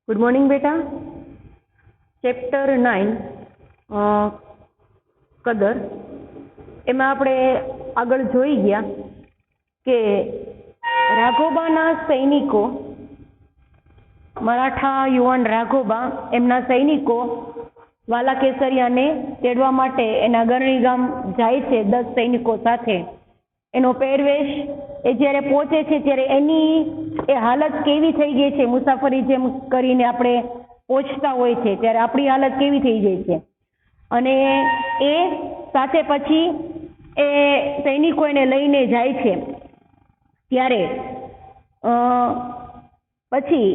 Good morning બેટા. Chapter 9 કદર, એમાં આપણે આગળ જોઈ ગયા કે રાઘોબાના સૈનિકો, મરાઠા યુવાન રાઘોબા એમના સૈનિકો વાલા કેસરિયાને તેડવા માટે એના ગરણી ગામ જાય છે 10 સૈનિકો સાથે. એનો પહેરવેશ એ જ્યારે પહોંચે છે ત્યારે એની એ હાલત કેવી થઈ ગઈ છે, મુસાફરી જેમ કરીને આપણે પહોંચતા હોય છે ત્યારે આપણી હાલત કેવી થઈ જાય છે, અને એ સાથે પછી એ સૈનિકો એને લઈને જાય છે. ત્યારે પછી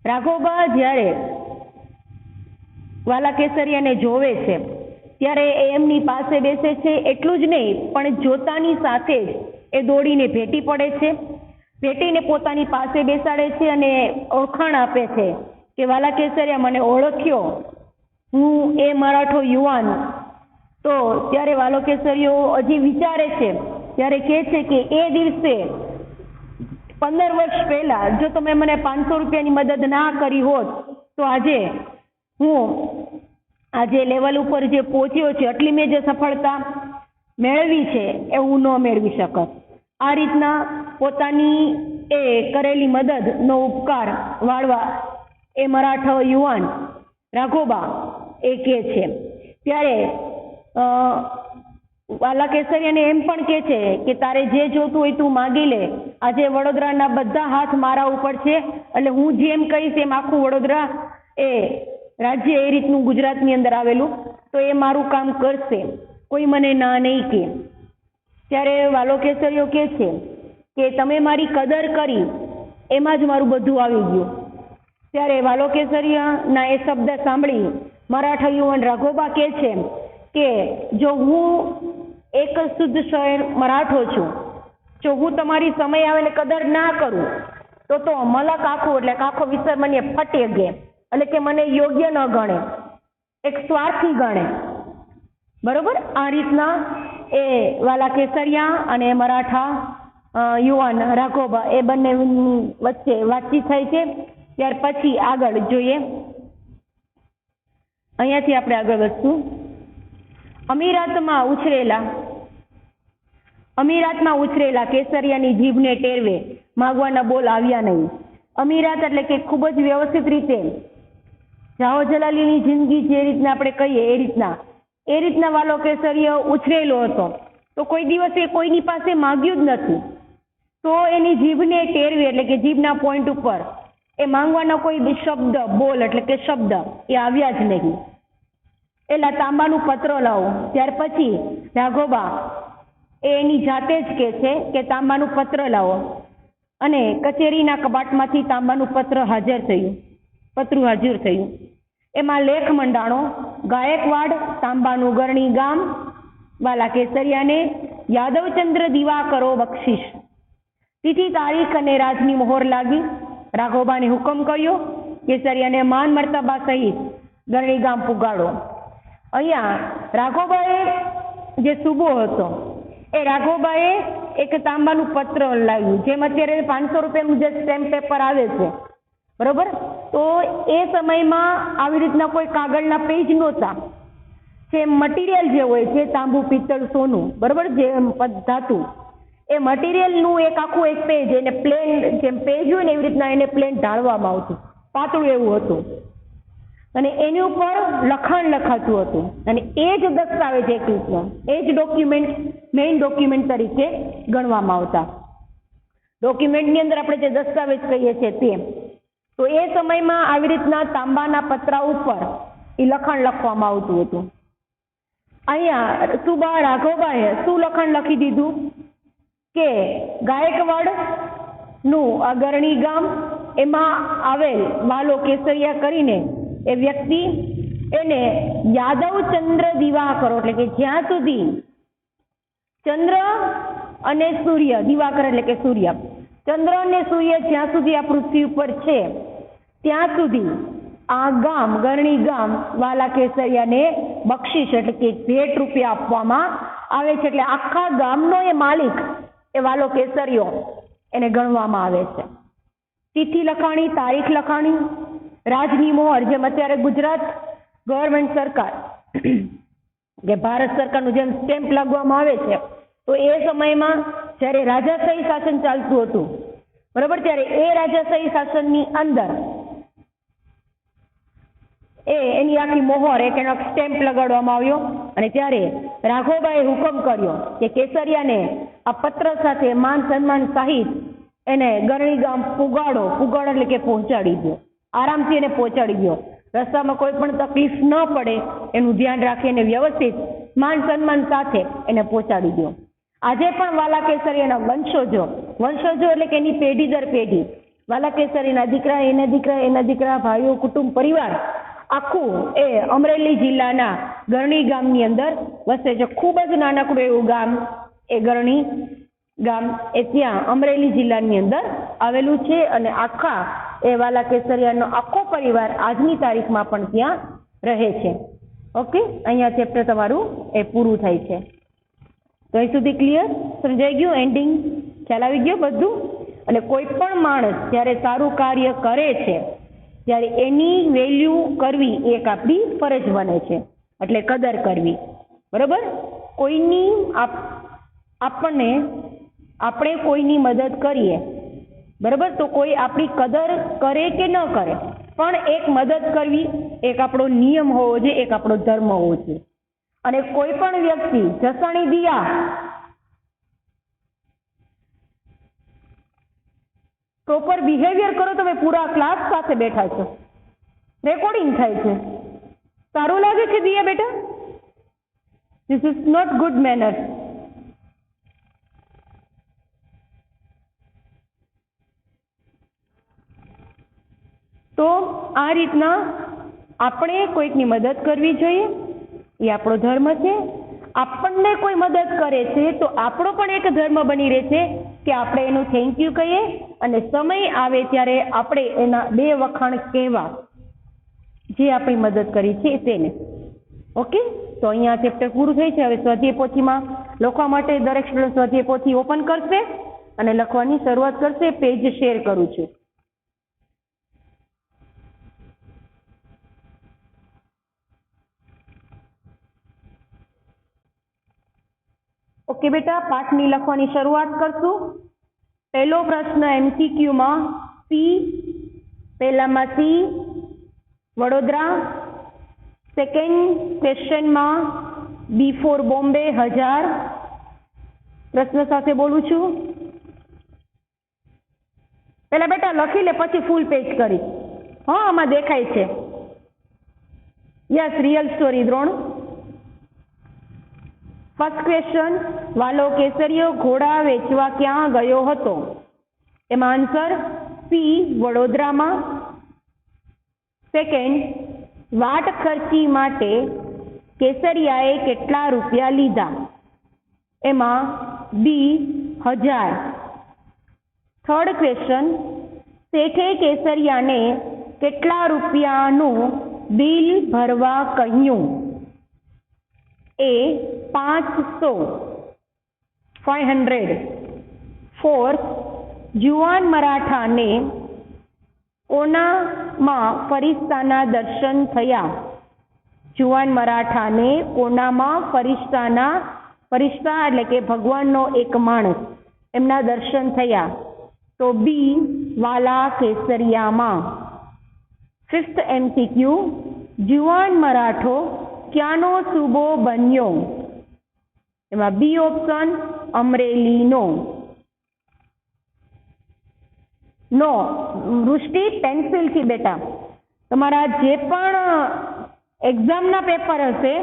રાઘોબા જ્યારે વાલા કેસરિયાને જોવે છે ત્યારે એ એમની પાસે બેસે છે. એટલું જ નહીં પણ જોતાની સાથે જ એ દોડીને ભેટી પડે છે. ભેટીને પોતાની પાસે બેસાડે છે અને ઓળખાણ આપે છે કે વાલા કેસરિયા, મને ઓળખ્યો, હું એ મરાઠો યુવાન. તો ત્યારે વાલો કેસરિયો હજી વિચારે છે ત્યારે કહે છે કે એ દિવસે 15 વર્ષ પહેલા જો તમે મને 500 રૂપિયાની મદદ ના કરી હોત તો આજે હું આજે લેવલ ઉપર જે પહોંચ્યો છે, આટલી મેં જે સફળતા મેળવી છે એ હું ન મેળવી શકત. આ રીતના પોતાની એ કરેલી મદદનો ઉપકાર વાળવા એ મરાઠો યુવાન રાઘોબા એ કહે છે. ત્યારે વાલા કેસરિયાને એમ પણ કહે છે કે તારે જે જોતું હોય તું માગી લે. આજે વડોદરાના બધા હાથ મારા ઉપર છે, એટલે હું જેમ કહીશ એમ આખું વડોદરા એ રાજ્ય એ રીતનું ગુજરાતની અંદર આવેલું તો એ મારું કામ કરશે, કોઈ મને ના નહીં કહે. ત્યારે વાલો કેસરિયો કહે છે કે તમે મારી કદર કરી એમાં જ મારું બધું આવી ગયું. ત્યારે વાલો કેસરિયાના એ શબ્દ સાંભળી મરાઠા યુવાન રાઘોબા કહે છે કે જો હું એક શુદ્ધ શહેર મરાઠો છું, જો હું તમારી સમય આવે ને કદર ના કરું તો મલક આખું એટલે આખો વિસ્તાર મને ફટે ગે, એટલે કે મને યોગ્ય ન ગણે, એક સ્વાર્થી ગણે. બરોબર? આ રીતના એ વાલા કેસરિયા અને મરાઠા યુવાન રાઘોબા એ બંને વચ્ચે વાતચીત થાય છે. ત્યાર પછી આગળ જોઈએ, અહીંયાથી આપણે આગળ વધશું. અમીરાતમાં ઉછરેલા કેસરિયાની જીભને ટેરવે માગવાના બોલ આવ્યા નહીં. અમીરાત એટલે કે ખૂબ જ વ્યવસ્થિત રીતે જાહો જલાલીની જિંદગી જે રીતના આપણે કહીએ એ રીતના વાલો કેસરિયો ઉછરેલો હતો. તો કોઈ દિવસે કોઈની પાસે માગ્યું જ નથી. તો એની જીભને ટેરવે એટલે કે જીભના પોઈન્ટ ઉપર એ માંગવાનો કોઈ શબ્દ, બોલ એટલે કે શબ્દ એ આવ્યા જ નહીં. એટલે તાંબાનું પત્ર લાવો. ત્યાર પછી રાઘોબા એની જાતે જ કહે છે કે તાંબાનું પત્ર લાવો, અને કચેરીના કબાટમાંથી તાંબાનું પત્રું હાજર થયું. એમાં લેખ મંડાણો, ગાયકવાડ તાંબાનું ગરણી ગામ, વાલા કેસરિયાને યાદવચંદ્ર દિવાકરો બક્ષિસ. તિથિ, તારીખ અને રાજની મોહર લાગી. રાઘોબાને હુકમ કર્યો કેસરિયાને માન મર્તબા સહિત ગરણી ગામ પુગાડો. અહીંયા રાઘોબાએ જે સુબો હતો એ રાઘોબાએ એક તાંબાનું પત્ર લાવ્યું, જેમ અત્યારે 500 રૂપિયાનું જે સ્ટેમ્પ પેપર આવે છે, બરોબર? તો એ સમયમાં આવી રીતના કોઈ કાગળના પેજ નહોતા. જે મટીરિયલ જે હોય છે તાંબુ, પિત્તળ, સોનું, બરોબર, જે ધાતુ, એ મટીરિયલનું એક આખું એક પેજ, એને પ્લેન જેમ પેજ હોય ને એવી રીતના એને પ્લેન ઢાળવામાં આવતું, પાતળું એવું હતું, અને એની ઉપર લખાણ લખાતું હતું. અને એ જ દસ્તાવેજ એક રીતનો, એ જ ડોક્યુમેન્ટ મેઇન ડોક્યુમેન્ટ તરીકે ગણવામાં આવતા. ડોક્યુમેન્ટની અંદર આપણે જે દસ્તાવેજ કહીએ છીએ તે. તો એ સમયમાં આવી રીતના તાંબાના પતરા ઉપર એ લખાણ લખવામાં આવતું હતું. અહીંયા સુબા રાઘોબાએ શું લખાણ લખી દીધું કે ગાયકવાડનું અગરણી ગામ, એમાં આવેલ વાલો કેસરિયા કરીને એ વ્યક્તિ એને યાદવચંદ્ર દિવાકરો, એટલે કે જ્યાં સુધી ચંદ્ર અને સૂર્ય, દિવાકર એટલે કે સૂર્ય, ચંદ્ર અને સૂર્ય જ્યાં સુધી આ પૃથ્વી ઉપર છે ત્યાં સુધી આ ગામ, ગરણી ગામ, વાલા કેસરિયાને બક્ષિસ એટલે કે ભેટ રૂપે આપવામાં આવે છે. એટલે આખા ગામનો એ માલિક એ વાલો કેસરિયો એને ગણવામાં આવે છે. તિથિ લખાણી, તારીખ લખાણી, રાજની મોહર, જેમ અત્યારે ગુજરાત ગવર્મેન્ટ સરકાર કે ભારત સરકારનું જેમ સ્ટેમ્પ લાગવામાં આવે છે, તો એ સમયમાં જ્યારે રાજાશાહી શાસન ચાલતું હતું, બરાબર, ત્યારે એ રાજાશાહી શાસનની અંદર એની આખી મોહર એનો સ્ટેમ્પ લગાડવામાં આવ્યો અને ત્યારે રાઘોબાએ હુકમ કર્યો કે કેસરિયાને આ પત્ર સાથે માન સન્માન સહિત એને ગરણી ગામ પુગાડો એટલે કે પહોંચાડી દો, આરામથી એને પહોંચાડી દો, રસ્તામાં કોઈ પણ તકલીફ ન પડે એનું ધ્યાન રાખીને વ્યવસ્થિત માન સન્માન સાથે એને પહોંચાડી દો. આજે પણ વાલા કેસરીના વંશજો એટલે કે એની પેઢી દર પેઢી વાલા કેસરીના દીકરા, એના દીકરા, ભાઈઓ, કુટુંબ, પરિવાર આખું એ અમરેલી જિલ્લાના ગરણી ગામની અંદર વસે છે. ખૂબ જ નાનકડું એવું ગામ એ ગરણી ગામ એ ત્યાં અમરેલી જિલ્લાની અંદર આવેલું છે અને આખા એ વાલા કેસરિયાનો આખો પરિવાર આજની તારીખમાં પણ ત્યાં રહે છે. ઓકે, અહીંયા ચેપ્ટર તમારું એ પૂરું થાય છે. તો અહીં સુધી ક્લિયર? સમજાઈ ગયું? એન્ડિંગ ખ્યાલ આવી ગયો બધું? અને કોઈ પણ માણસ જ્યારે સારું કાર્ય કરે છે ત્યારે એની વેલ્યુ કરવી એ એક આપણી ફરજ બને છે, એટલે કદર કરવી. બરાબર? કોઈની આપણે કોઈની મદદ કરીએ, બરાબર, તો કોઈ આપણી કદર કરે કે ન કરે, પણ એક મદદ કરવી એક આપણો નિયમ હોવો જોઈએ, એક આપણો ધર્મ હોવો જોઈએ. અને કોઈ પણ વ્યક્તિ જસાણી દિયા પ્રોપર બિહેવિયર કરો. તમે પૂરા ક્લાસ સાથે બેઠા છો, રેકોર્ડિંગ થાય છે, સારું લાગે છે દિયા બેટા? This is not good manner. તો આ રીતના આપણે કોઈકની મદદ કરવી જોઈએ, એ આપણો ધર્મ છે. આપણને કોઈ મદદ કરે છે તો આપણો પણ એક ધર્મ બની રહે છે કે આપણે એનું થેન્ક યુ કહીએ અને સમય આવે ત્યારે આપણે એના બે વખાણ કહેવા, જે આપણી મદદ કરી છે તેને. ઓકે, તો અહીંયા ચેપ્ટર પૂરું થઈ છે. હવે સ્વાધ્યાય પોથીમાં લખવા માટે દરેક સ્ટુડન્ટ સ્વાધ્યાય પોથી ઓપન કરશે અને લખવાની શરૂઆત કરશે. પેજ શેર કરું છું. ઓકે બેટા, પાઠની લખવાની શરૂઆત કરશું. પહેલો પ્રશ્ન MCQ માં પહેલામાં સી વડોદરા, સેકન્ડ ક્વેશ્ચનમાં B4 બોમ્બે 1000. પ્રશ્ન સાથે બોલું છું. પહેલા બેટા લખી લે, પછી ફૂલ પેજ કરી. હા, આમાં દેખાય છે. Yes, real story Drona. First question, વાલો કેસરીયો ઘોડા વેચવા ક્યાં ગયો હતો? એમાં આન્સર સી વડોદરામાં. સેકન્ડ, વાટ ખર્ચી માટે કેસરિયાએ કેટલા રૂપિયા લીધા? એમાં બી 1000. થર્ડ ક્વેશ્ચન, શેઠે કેસરિયાને કેટલા રૂપિયાનું બિલ ભરવા કહ્યું? એ 500. ફોર્થ, જુવાન મરાઠાને કોનામાં ફરિશ્તાના દર્શન થયા? જુવાન મરાઠાને કોનામાં ફરિશ્તા એટલે કે ભગવાનનો એક માણસ, એમના દર્શન થયા? તો બી વાલા કેસરિયામાં. ફિફ્થ MCQ, જુવાન મરાઠો ક્યાંનો સૂબો બન્યો? એમાં બી ઓપ્શન અમરેલીનો. નો વૃષ્ટિ, પેન્સિલથી બેટા તમારા જે પણ એક્ઝામના પેપર હશે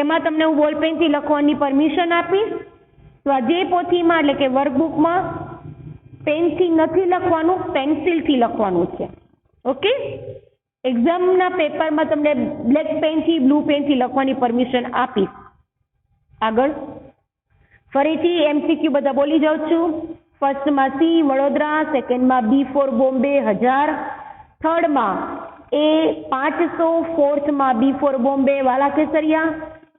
એમાં તમને હું બોલપેનથી લખવાની પરમિશન આપીશ. સ્વાધ્યાય પોથીમાં એટલે કે વર્કબુકમાં પેનથી નથી લખવાનું, પેન્સિલથી લખવાનું છે. ઓકે, એક્ઝામના પેપરમાં તમને બ્લેક પેનથી, બ્લુ પેનથી લખવાની પરમિશન આપીશ. આગળ ફરીથી MCQ બધા બોલી જાઉં છું. ફર્સ્ટમાં સી વડોદરા, સેકન્ડમાં B4 બોમ્બે 1000, થર્ડમાં એ 500, ફોર્થમાં B4 બોમ્બે વાલા કેસરિયા,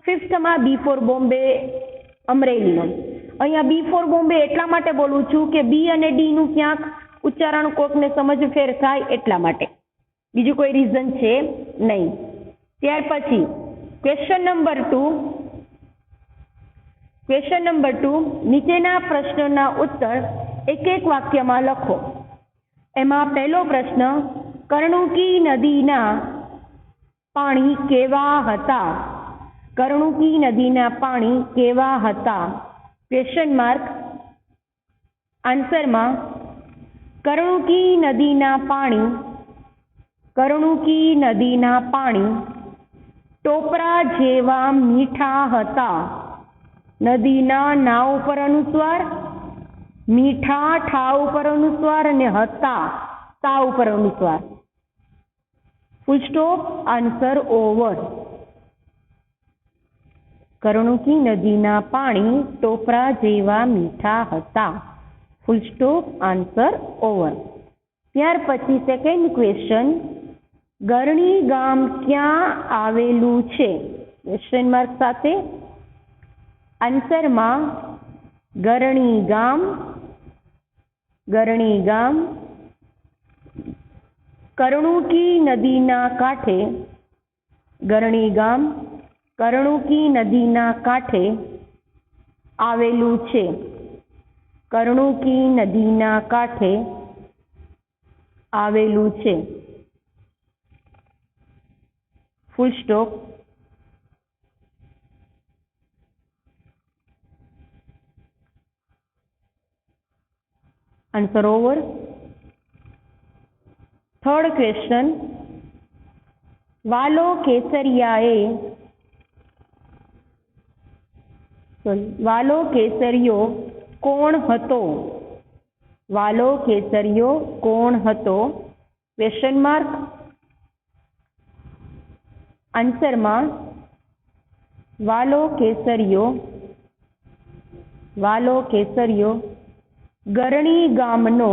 ફિફ્થમાં B4 બોમ્બે અમરેલીનો. અહીંયા B4 બોમ્બે એટલા માટે બોલું છું કે બી અને ડી નું ક્યાંક ઉચ્ચારણ કોકને સમજ ફેર થાય એટલા માટે, બીજું કોઈ રીઝન છે નહીં. ત્યાર પછી ક્વેશ્ચન નંબર 2, નીચેના પ્રશ્નોના ઉત્તર એક એક વાક્યમાં લખો. એમાં પહેલો પ્રશ્ન, કર્ણુકી નદીના પાણી કેવા હતા? કર્ણુકી નદીના પાણી કેવા હતા? Question mark. આન્સરમાં કર્ણુકી નદીના પાણી ટોપરા જેવા મીઠા હતા. નદીના ના ઉપર અનુસ્વાર, મીઠા ઠા ઉપર અનુસ્વાર અને હતા તા ઉપર અનુસ્વાર. Full stop. Answer over. કર્ણુકી નદીના પાણી ટોપરા જેવા મીઠા હતા. Full stop. Answer over. ત્યાર પછી સેકન્ડ ક્વેશ્ચન, ગરણી ગામ ક્યાં આવેલું છે? ક્વેશ્ચન માર્ક સાથે. આન્સરમાં ગરણી ગામ કર્ણુકી નદીના કાંઠે, ગરણી ગામ કર્ણુકી નદીના કાંઠે આવેલું છે. કર્ણુકી નદીના કાંઠે આવેલું છે. ફૂલ stop. Answer over. Third question, વાલો કેસરિયો કોણ હતો? વાલો કેસરિયો કોણ હતો? Question mark. આન્સરમાં વાલો કેસરિયો ગરણી ગામનો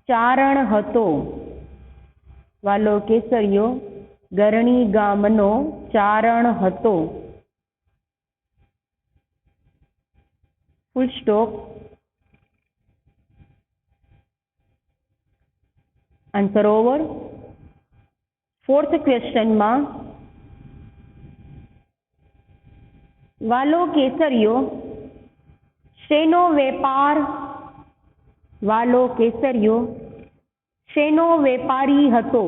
ચારણ હતો. વાલો કેસરિયો ગરણી ગામનો ચારણ હતો. Full stop. Answer over. Fourth ક્વેશ્ચનમાં, વાલો કેસરિયો શેનો વેપારી હતો?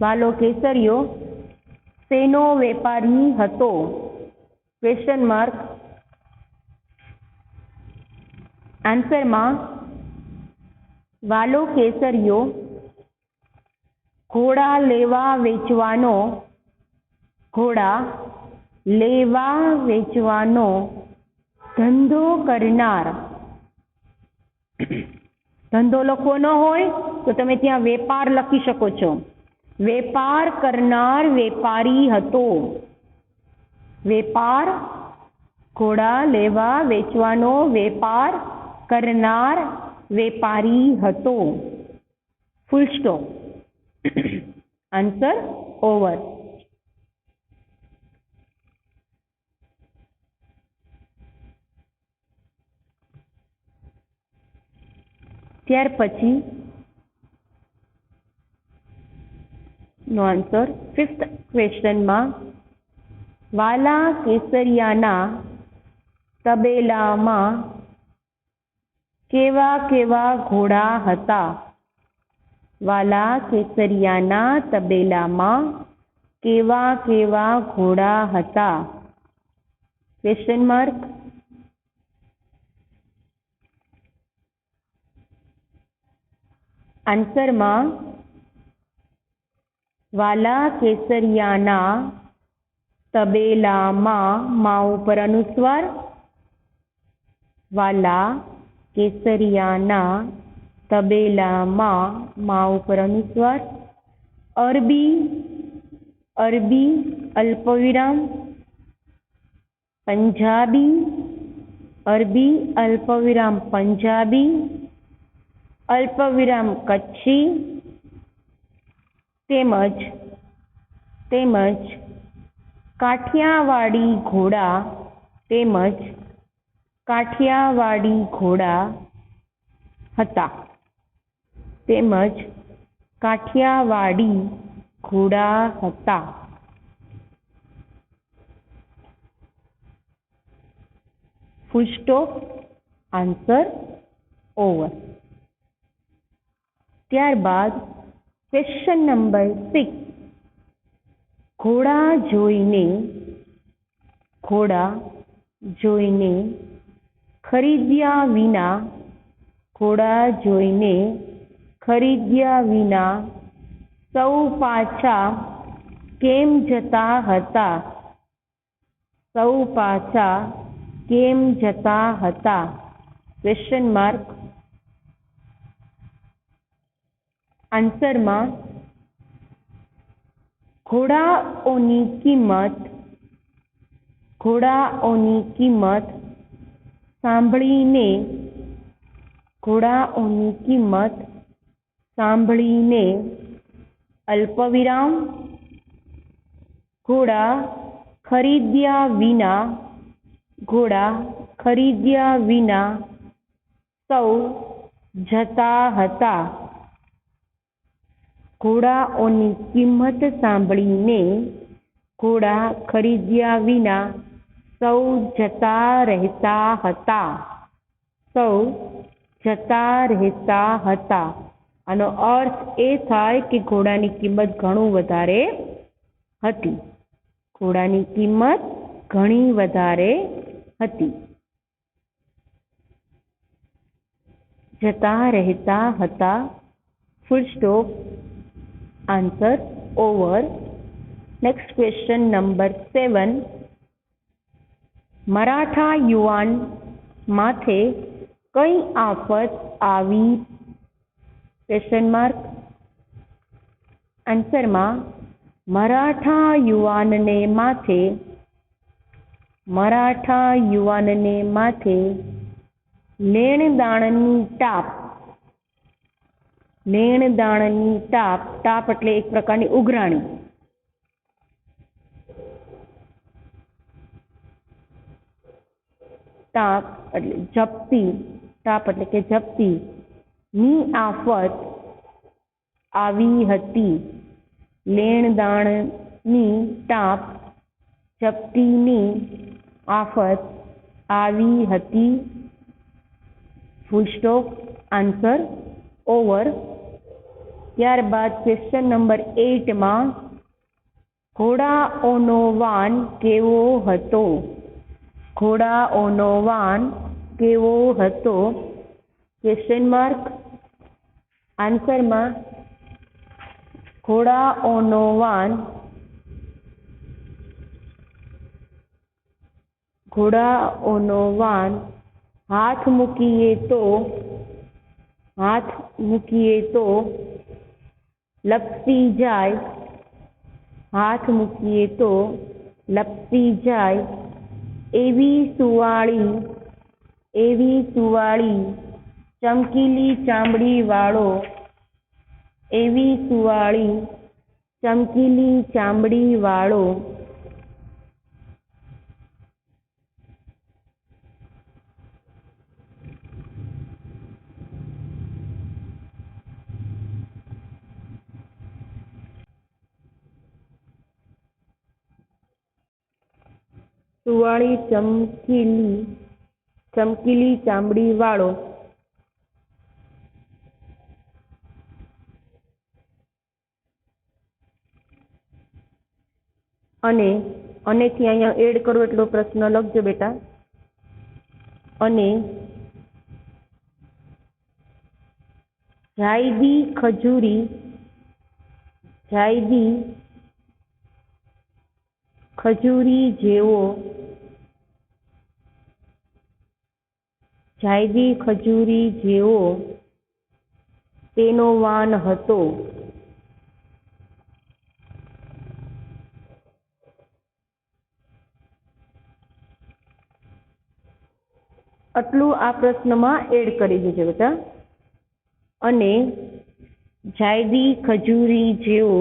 વાલો કેસરિયો શેનો વેપારી હતો? Question mark. આન્સરમાં વાલો કેસરિયો ઘોડા લેવા વેચવાનો ધંધો કરનાર. ધંધો લખવો ન હોય તો તમે ત્યાં વેપાર લખી શકો છો. વેપાર કરનાર વેપારી હતો. વેપાર, ઘોડા લેવા વેચવાનો વેપાર કરનાર વેપારી હતો. Full stop. Answer over. ત્યાર પછી નો આન્સર. ફિફ્થ ક્વેશ્ચનમાં, વાલા કેસરિયાના તબેલામાં કેવા કેવા ઘોડા હતા? વાલા કેસરિયાના તબેલામાં કેવા કેવા ઘોડા હતા? Question mark. આન્સરમાં વાલા કેસરિયાના તબેલામાં મા ઉપર અનુસ્વાર, વાલા કેસરિયાના તબેલામાં મા ઉપર અનુસ્વાર, અરબી અલ્પવિરામ, પંજાબી અરબી અલ્પવિરામ પંજાબી અલ્પવિરામ કચ્છી તેમજ કાઠિયાવાડી ઘોડા તેમજ કાઠિયાવાડી ઘોડા હતા. તેમજ કાઠિયાવાડી ઘોડા હતા. Full stop. Answer over. ત્યારબાદ ક્વેશ્ચન નંબર 6. ઘોડા જોઈને ખરીદ્યા વિના સૌ પાછા કેમ જતા હતા? Question mark. આન્સરમાં ઘોડાઓની કિંમત સાંભળીને અલ્પવિરામ ઘોડા ખરીદ્યા વિના સૌ જતા હતા. ઘોડાઓની કિંમત સાંભળીને ઘોડા ખરીદ્યા વિના સૌ જતા રહેતા હતા. આનો અર્થ એ થાય કે ઘોડાની કિંમત ઘણી વધારે હતી. જતા રહેતા હતા. Full stop. Answer over. Next question number 7. Maratha યુવાન માથે કઈ આફત આવી? Question mark. આન્સરમાં મરાઠા યુવાનને માથે લેણદાણની ટાપ એટલે એક પ્રકારની ઉઘરાણી. ટાપ એટલે કે જપ્તી ની આફત આવી હતી. લેણદાણની ટાપ, જપ્તીની આફત આવી હતી. Full stop. Answer over. ત્યારબાદ ક્વેશ્ચન નંબર 8 ઘોડાઓનો વાન કેવો હતો? Question mark. આન્સરમાં ઘોડાઓનો વાન હાથ મૂકીએ તો લપસી જાય એવી સુવાળી ચમકીલી ચામડી વાળો ચમકીલી ચામડી વાળો અને થી અહીંયા એડ કરો એટલો પ્રશ્ન લખજો બેટા. અને જાયદી ખજૂરી જેવો તેનો વાન હતો. આટલું આ પ્રશ્નમાં એડ કરી દેજો બેટા. અને જાયદી ખજૂરી જેવો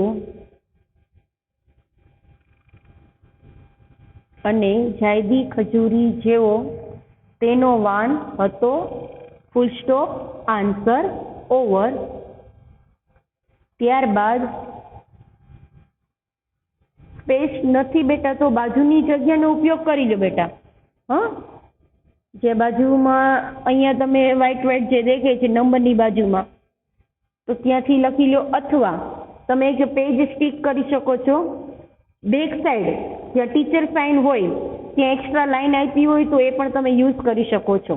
અને જાયદી ખજૂરી જેવો તેનો વાન હતો. Full stop. Answer over. ત્યારબાદ સ્પેસ નથી બેટા તો બાજુની જગ્યાનો ઉપયોગ કરી લો બેટા. હા, જે બાજુમાં અહીંયા તમે વ્હાઈટ જે દેખે છે નંબરની બાજુમાં, તો ત્યાંથી લખી લો. અથવા તમે એક પેજ સ્ટીક કરી શકો છો. બેક સાઈડ જ્યાં ટીચર સાઇન હોય ત્યાં એક્સ્ટ્રા લાઈન આપી હોય તો એ પણ તમે યુઝ કરી શકો છો.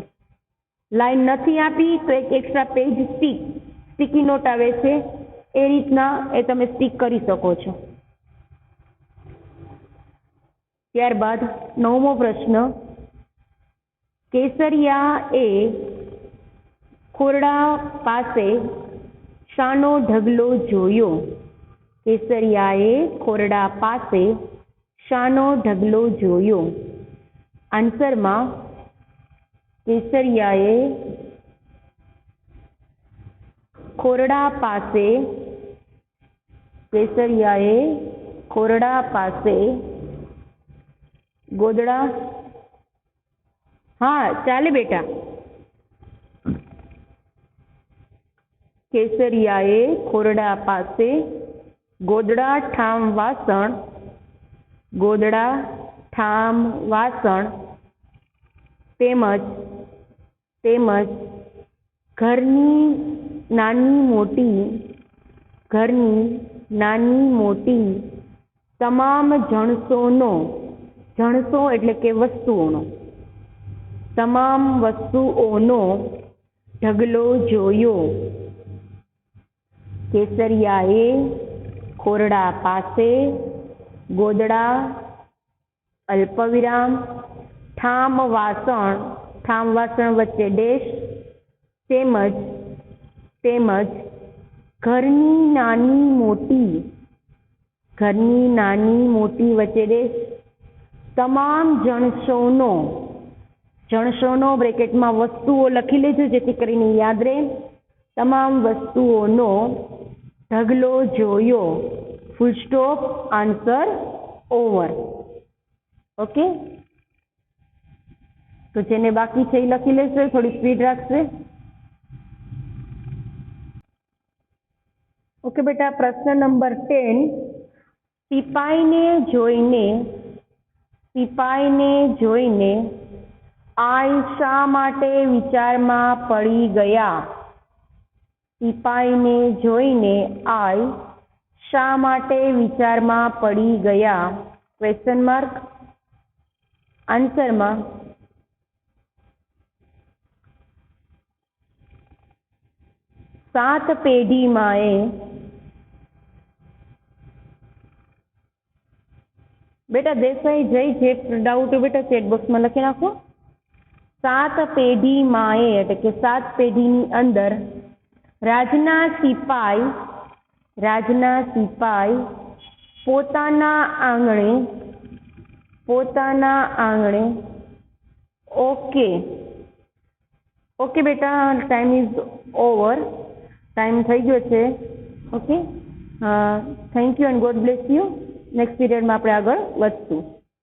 લાઈન નથી આપી તો એક એક્સ્ટ્રા પેજ સ્ટીકી નોટ આવે છે એ રીતના એ તમે સ્ટીક કરી શકો છો. ત્યારબાદ 9મો પ્રશ્ન. કેસરિયા એ ખોરડા પાસે શાનો ઢગલો જોયો? કેસરિયાએ ખોરડા પાસે શાનો ઢગલો જોયો? આન્સરમાં કેસરિયાએ ખોરડા પાસે ગોદડા. હા ચાલે બેટા. કેસરિયાએ ખોરડા પાસે ગોદડા ઠામ વાસણ તેમજ ઘરની નાની મોટી તમામ જણસો એટલે કે તમામ વસ્તુઓનો ઢગલો જોયો. કેસરિયાએ ખોરડા પાસે ગોદડા અલ્પવિરામ ઠામ વાસણ વચ્ચે ડેશ તેમજ ઘરની નાની મોટી વચ્ચે ડેશ તમામ જણસોનો બ્રેકેટમાં વસ્તુઓ લખી લેજો જેથી કરીને યાદ રહે. તમામ વસ્તુઓનો ઢગલો જોયો. ફૂલ સ્ટોપ. Answer over. ઓકે, તો જેને બાકી છે એ લખી લેશે, થોડી સ્પીડ રાખશે. ઓકે બેટા, પ્રશ્ન નંબર 10. સિપાઈને જોઈને આઈ શા માટે વિચારમાં પડી ગયા? સિપાઈને જોઈને આઈ શા માટે વિચારમાં પડી ગયા? Question mark. આન્સરમાં સાત પેઢીમાં બેટા દેસાઈ જય જે ડાઉટ હોય બેટા ચેટ બોક્સમાં લખી નાખો. 7 પેઢીમાં એટલે કે 7 પેઢીની અંદર રાજના સિપાઈ પોતાના આંગણે ઓકે બેટા, ટાઈમ ઇઝ ઓવર. ટાઈમ થઈ ગયો છે. Okay, thank you and God bless you. Next પીરિયડમાં આપણે આગળ વધશું.